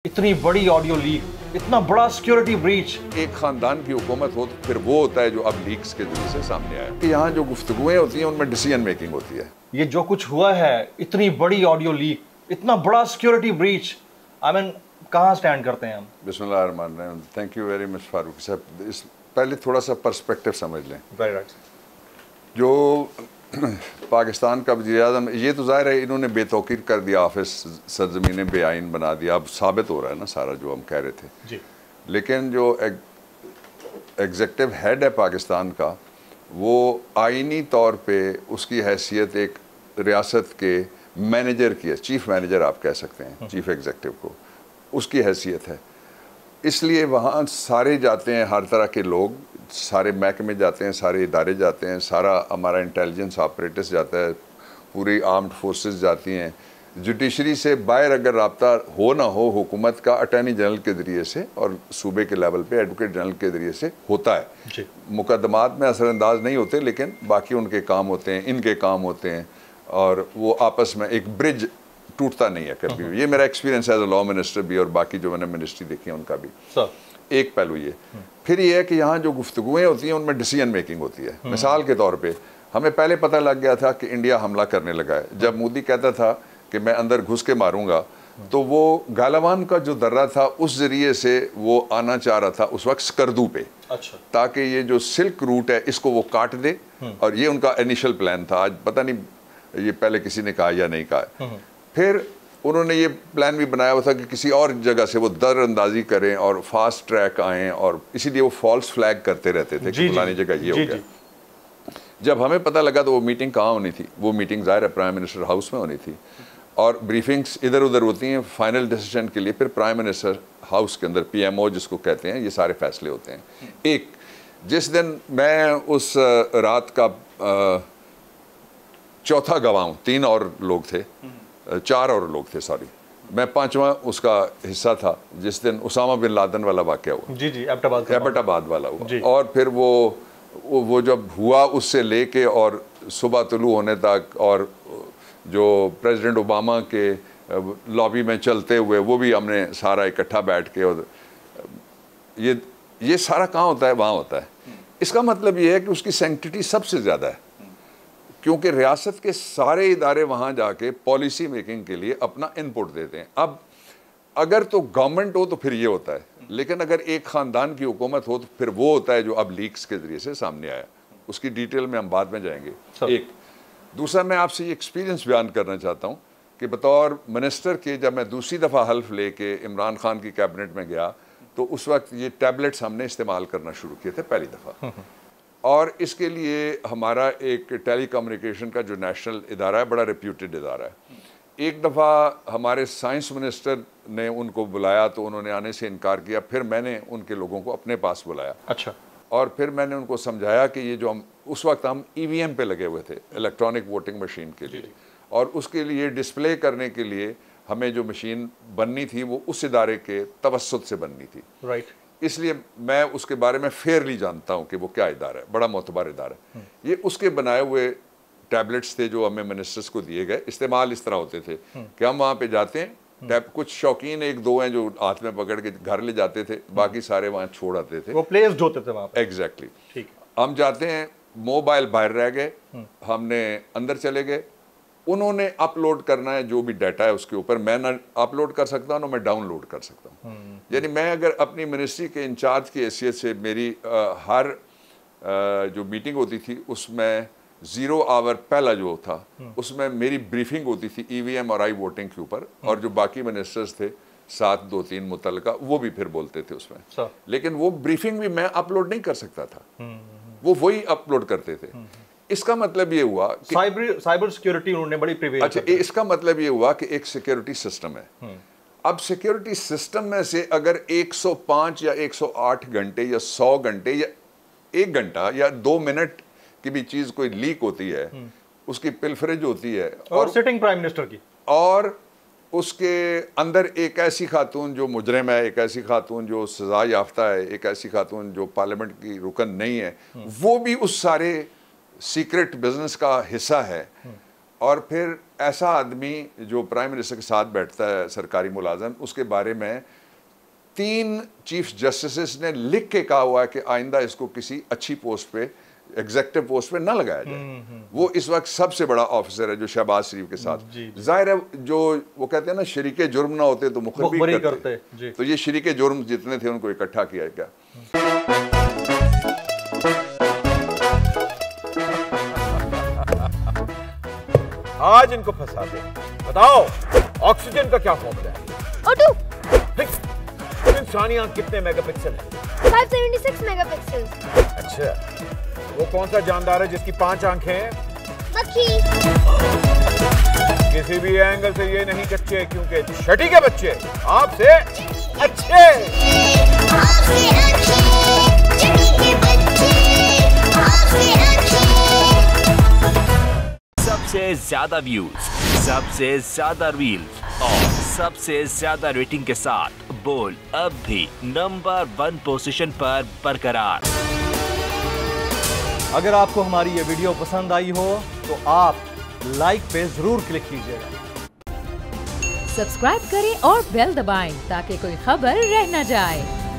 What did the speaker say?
इतनी बड़ी audio leak, इतना बड़ा सिक्योरिटी ब्रीच। एक खानदान की हुकूमत हो तो फिर वो होता है जो अब लीक्स के जरिए से सामने आया कि यहाँ जो गुफ्तगुएं होती हैं उनमें डिसीजन मेकिंग होती है। ये जो कुछ हुआ है, इतनी बड़ी ऑडियो लीक, इतना बड़ा सिक्योरिटी ब्रीच, कहाँ स्टैंड करते हैं हम? बिस्मिल्लाह रहमान रहीम। Thank you very much Farooq sahab. इस पहले थोड़ा सा पर्सपेक्टिव समझ लें। जो पाकिस्तान का वज़ीर-ए-आज़म, ये तो ज़ाहिर है इन्होंने बेतौकीर कर दिया, ऑफिस सरजमीन बेआइन बना दिया। अब साबित हो रहा है ना सारा जो हम कह रहे थे जी। लेकिन जो एग्जेक्टिव हेड है पाकिस्तान का, वो आइनी तौर पे उसकी हैसियत एक रियासत के मैनेजर की है। चीफ मैनेजर आप कह सकते हैं चीफ एग्जेक्टिव को, उसकी हैसियत है। इसलिए वहाँ सारे जाते हैं, हर तरह के लोग, सारे महकमे जाते हैं, सारे इदारे जाते हैं, सारा हमारा इंटेलिजेंस ऑपरेटर्स जाता है, पूरी आर्म्ड फोर्सेस जाती हैं। जुडिशरी से बाहर अगर रब्ता हो ना हो हुकूमत का, अटॉर्नी जनरल के ज़रिए से और सूबे के लेवल पे एडवोकेट जनरल के ज़रिए से होता है। मुकदमात में असरअंदाज नहीं होते लेकिन बाकी उनके काम होते हैं, इनके काम होते हैं, और वो आपस में एक ब्रिज टूटता नहीं है कभी भी। ये मेरा experience as a law minister भी, और बाकी जो मैंने मिनिस्ट्री देखी है उनका भी। एक पहलू ये। फिर ये है कि यहाँ जो गुफ्तगुएं होती हैं उनमें डिसीजन मेकिंग होती है। मिसाल के तौर पे हमें पहले पता लग गया था कि इंडिया हमला करने लगा है। जब मोदी कहता था कि मैं अंदर घुस के मारूंगा, तो वो गालावान का जो दर्रा था उस जरिए से वो आना चाह रहा था उस वक्त स्कर्दू पे। अच्छा। ताकि ये जो सिल्क रूट है इसको वो काट दे, और ये उनका इनिशियल प्लान था। आज पता नहीं ये पहले किसी ने कहा या नहीं कहा। फिर उन्होंने ये प्लान भी बनाया हुआ था कि किसी और जगह से वो दर अंदाजी करें और फास्ट ट्रैक आएँ, और इसीलिए वो फॉल्स फ्लैग करते रहते थे कि फलानी जगह ये हो गया। जब हमें पता लगा तो वो मीटिंग कहाँ होनी थी? वो मीटिंग ज़ाहिर है प्राइम मिनिस्टर हाउस में होनी थी, और ब्रीफिंग्स इधर उधर होती हैं फाइनल डिसीजन के लिए। फिर प्राइम मिनिस्टर हाउस के अंदर PMO जिसको कहते हैं, ये सारे फैसले होते हैं। एक जिस दिन मैं उस रात का चौथा गवाह हूँ, 3 और लोग थे, 4 और लोग थे, सॉरी, मैं 5वां उसका हिस्सा था जिस दिन उसामा बिन लादेन वाला वाक़या हुआ। जी, एबटाबाद वाला हुआ। और फिर वो जब हुआ उससे लेके और सुबह तुलू होने तक, और जो प्रेसिडेंट ओबामा के लॉबी में चलते हुए, वो भी हमने सारा इकट्ठा बैठ के, और ये सारा कहाँ होता है? वहाँ होता है। इसका मतलब ये है कि उसकी सैंक्टिटी सबसे ज़्यादा है, क्योंकि रियासत के सारे इदारे वहाँ जाके पॉलिसी मेकिंग के लिए अपना इनपुट देते हैं। अब अगर तो गवर्नमेंट हो तो फिर ये होता है, लेकिन अगर एक ख़ानदान की हुकूमत हो तो फिर वो होता है जो अब लीक्स के ज़रिए से सामने आया। उसकी डिटेल में हम बाद में जाएंगे। एक दूसरा, मैं आपसे ये एक्सपीरियंस बयान करना चाहता हूँ कि बतौर मिनिस्टर के जब मैं दूसरी दफ़ा हल्फ लेके इमरान खान की कैबिनेट में गया, तो उस वक्त ये टैबलेट्स हमने इस्तेमाल करना शुरू किए थे पहली दफ़ा। और इसके लिए हमारा एक टेली कम्युनिकेशन का जो नेशनल इदारा है, बड़ा रेप्यूटेड इदारा है। एक दफ़ा हमारे साइंस मिनिस्टर ने उनको बुलाया तो उन्होंने आने से इनकार किया। फिर मैंने उनके लोगों को अपने पास बुलाया। अच्छा। और फिर मैंने उनको समझाया कि ये जो उस वक्त हम EVM पे लगे हुए थे, इलेक्ट्रॉनिक वोटिंग मशीन के लिए, और उसके लिए डिस्प्ले करने के लिए हमें जो मशीन बननी थी वो उस इदारे के तवस्सुत से बननी थी। राइट। इसलिए मैं उसके बारे में फेयरली जानता हूँ कि वो क्या इदारा है, बड़ा मोतबर इदारा है। ये उसके बनाए हुए टैबलेट्स थे जो हमें मिनिस्टर्स को दिए गए। इस्तेमाल इस तरह होते थे कि हम वहाँ पे जाते हैं, कुछ शौकीन 1-2 हैं जो हाथ में पकड़ के घर ले जाते थे, बाकी सारे वहाँ छोड़ आते थे। वो प्लेस्ड होते थे वहाँ पे। एग्जैक्टली। ठीक। हम जाते हैं, मोबाइल बाहर रह गए, हमने अंदर चले गए, उन्होंने अपलोड करना है जो भी डाटा है उसके ऊपर। मैं ना अपलोड कर सकता हूँ ना मैं डाउनलोड कर सकता हूँ। यानी मैं अगर अपनी मिनिस्ट्री के इंचार्ज की हैसियत से, मेरी हर जो मीटिंग होती थी उसमें 0 आवर पहला जो था उसमें मेरी ब्रीफिंग होती थी EVM और आई वोटिंग के ऊपर, और जो बाकी मिनिस्टर्स थे 7, 2-3 मुतलका, वो भी फिर बोलते थे उसमें। लेकिन वो ब्रीफिंग भी मैं अपलोड नहीं कर सकता था, वो वही अपलोड करते थे। इसका मतलब ये हुआ कि साइबर सिक्योरिटी उन्होंने बड़ी प्रिवेल। अच्छा, इसका मतलब ये हुआ कि एक सिक्योरिटी सिस्टम है। अब सिक्योरिटी सिस्टम में से अगर 105 या 108 घंटे या 100 घंटे या 1 घंटा या 2 मिनट की भी चीज कोई लीक होती है, उसकी पिलफरेज होती है, और सिटिंग प्राइम मिनिस्टर की, और उसके अंदर एक ऐसी खातून जो मुजरिम है, एक ऐसी खातून जो सजा याफ्ता है, एक ऐसी खातून जो पार्लियामेंट की रुकन नहीं है, वो भी उस सारे सीक्रेट बिजनेस का हिस्सा है, और फिर ऐसा आदमी जो प्राइम मिनिस्टर के साथ बैठता है सरकारी मुलाजम, उसके बारे में 3 चीफ जस्टिस ने लिख के कहा हुआ है कि आइंदा इसको किसी अच्छी पोस्ट पे, एग्जेक्टिव पोस्ट पे ना लगाया जाए। वो इस वक्त सबसे बड़ा ऑफिसर है जो शहबाज शरीफ के साथ। जाहिर है जो वो कहते हैं ना शरीके जुर्म ना होते तो मुखबिरी करते, तो ये शरीके जुर्म जितने थे उनको इकट्ठा किया गया। आज इनको फंसा दे। बताओ ऑक्सीजन का क्या फॉर्मूला है? O2 इंसानी आंख कितने मेगापिक्सल है? 576 मेगापिक्सल। अच्छा, वो कौन सा जानदार है जिसकी 5 आंखें हैं? मक्खी। किसी भी एंगल से ये नहीं कच्चे, क्योंकि छठी के बच्चे आपसे अच्छे। सबसे ज्यादा व्यूज, सबसे ज्यादा रील्स और सबसे ज्यादा रेटिंग के साथ बोल अब भी नंबर 1 पोजीशन पर बरकरार। अगर आपको हमारी ये वीडियो पसंद आई हो तो आप लाइक पे जरूर क्लिक कीजिएगा। सब्सक्राइब करें और बेल दबाएं ताकि कोई खबर रह न जाए।